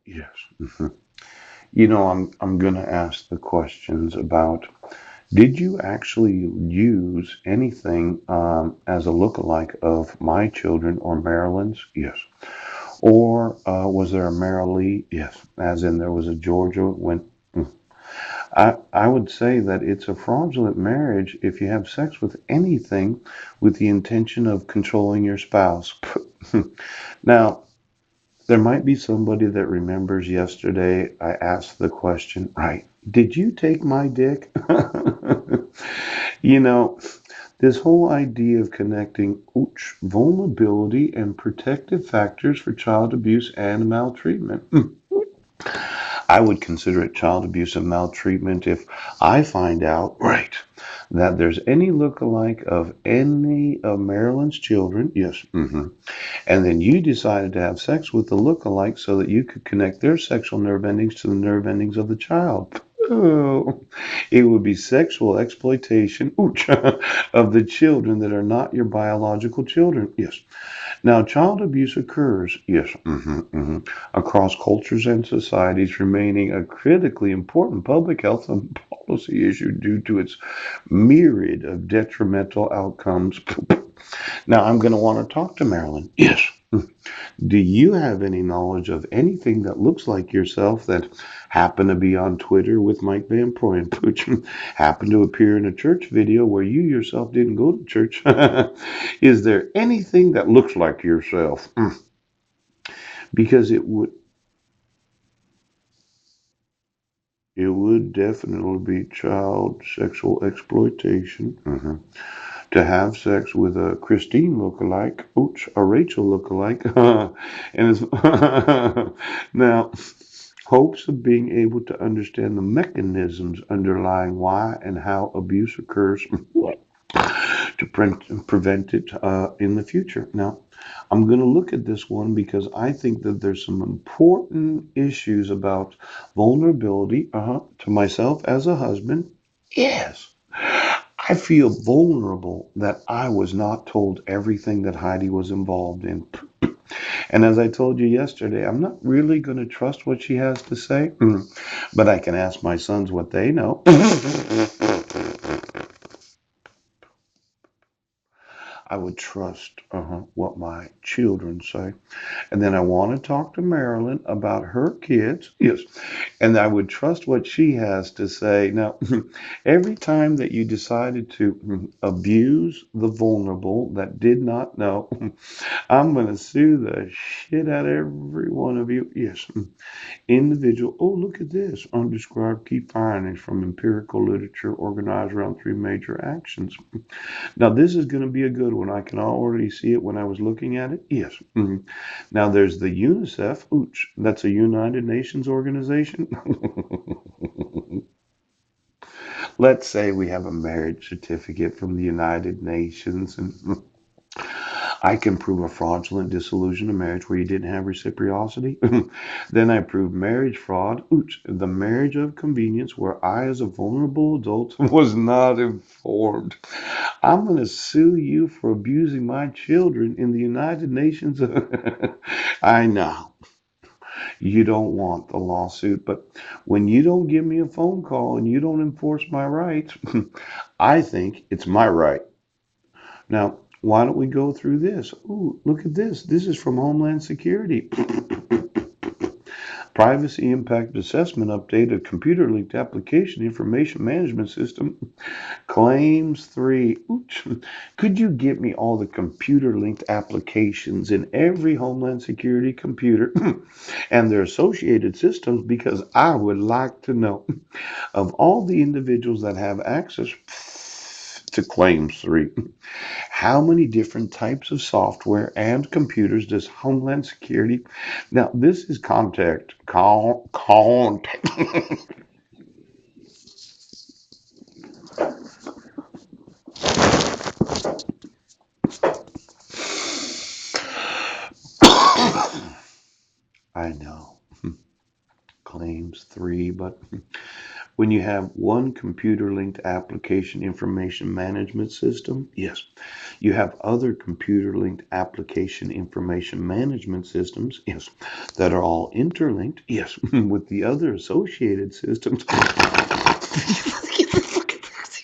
Yes. Mhm. I'm gonna ask the questions about did you actually use anything as a lookalike of my children or Maryland's? Yes. Or was there a Marilee? Yes. As in there was a Georgia when I would say that it's a fraudulent marriage if you have sex with anything with the intention of controlling your spouse. Now, there might be somebody that remembers yesterday I asked the question, right? Did you take my dick? You know, this whole idea of connecting ooch, vulnerability and protective factors for child abuse and maltreatment. I would consider it child abuse and maltreatment if I find out, right, that there's any look-alike of any of Marilyn's children. Yes. And then you decided to have sex with the look-alike so that you could connect their sexual nerve endings to the nerve endings of the child. Oh, it would be sexual exploitation ooch, of the children that are not your biological children. Yes. Now, child abuse occurs, yes, across cultures and societies, remaining a critically important public health and policy issue due to its myriad of detrimental outcomes. Now, I'm going to want to talk to Marilyn. Yes. Do you have any knowledge of anything that looks like yourself that happened to be on Twitter with Mike Van Proy and Pooch, happened to appear in a church video where you yourself didn't go to church? Is there anything that looks like yourself? Because it would definitely be child sexual exploitation. To have sex with a Christine lookalike, ooch, a Rachel lookalike, and it's now hopes of being able to understand the mechanisms underlying why and how abuse occurs to prevent it in the future. Now, I'm going to look at this one because I think that there's some important issues about vulnerability to myself as a husband. Yes. I feel vulnerable that I was not told everything that Heidi was involved in. And as I told you yesterday, I'm not really going to trust what she has to say, but I can ask my sons what they know. I would trust what my children say. And then I want to talk to Marilyn about her kids. Yes. And I would trust what she has to say. Now, every time that you decided to abuse the vulnerable that did not know, I'm going to sue the shit out of every one of you. Yes. Individual. Oh, look at this. Undescribed key findings from empirical literature organized around three major actions. Now, this is going to be a good one. I can already see it when I was looking at it. Yes. Now, there's the UNICEF. Ooch, that's a United Nations organization. Let's say we have a marriage certificate from the United Nations, and I can prove a fraudulent dissolution of marriage where you didn't have reciprocity. Then I prove marriage fraud, ooch, the marriage of convenience where I, as a vulnerable adult, was not informed. I'm going to sue you for abusing my children in the United Nations. I know you don't want the lawsuit, but when you don't give me a phone call and you don't enforce my rights, I think it's my right. Now, why don't we go through this? Ooh, look at this. This is from Homeland Security. Privacy Impact Assessment Update of Computer Linked Application Information Management System. Claims 3. Oops. Could you get me all the computer linked applications in every Homeland Security computer and their associated systems? Because I would like to know of all the individuals that have access to Claims 3. How many different types of software and computers does Homeland Security? Now, this is contact. I know. Claims 3, but When you have one computer linked application information management system, yes. You have other computer linked application information management systems, yes, that are all interlinked, yes, with the other associated systems